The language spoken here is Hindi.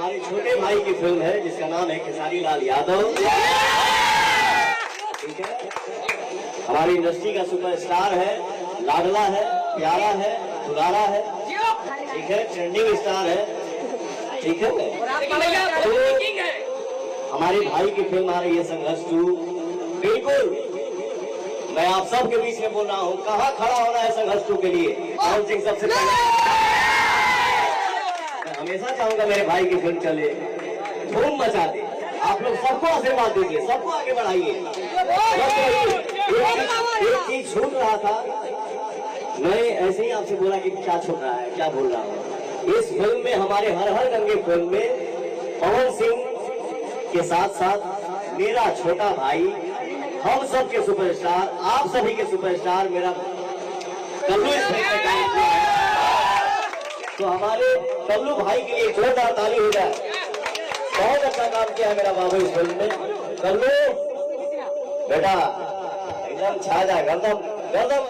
हमारे छोटे भाई की फिल्म है जिसका नाम है खेसारी लाल यादव। ठीक है, हमारी इंडस्ट्री का सुपरस्टार है, लाडला है, प्यारा है, दुलारा है, ठीक है, ट्रेंडिंग स्टार है, ठीक है। तो हमारे भाई की फिल्म आ रही है संघर्ष 2। बिल्कुल मैं आप सबके बीच में बोल रहा हूँ, कहाँ खड़ा होना है संघर्ष 2 के लिए। पवन सिंह सबसे पहले, मैं हमेशा चाहूंगा मेरे भाई की फिल्म चले, धूम मचा दे। आप लोग सबको आशीर्वाद दीजिए, सबको आगे बढ़ाइए। एक चीज छूट रहा था, मैं ऐसे ही आपसे बोला कि क्या छूट रहा है, क्या बोल रहा हूँ। इस फिल्म में, हमारे हर हर गंगे फिल्म में पवन सिंह के साथ साथ मेरा छोटा भाई, हम सब के सुपरस्टार, आप सभी के सुपरस्टार मेरा कल्लू इस फिल्म में काम किया है। तो हमारे कल्लू भाई के लिए जोरदार ताली हो जाए। बहुत अच्छा काम किया है मेरा बाबू इस फिल्म में। कल्लू बेटा एकदम छा जाए, गर्दम गर्दम।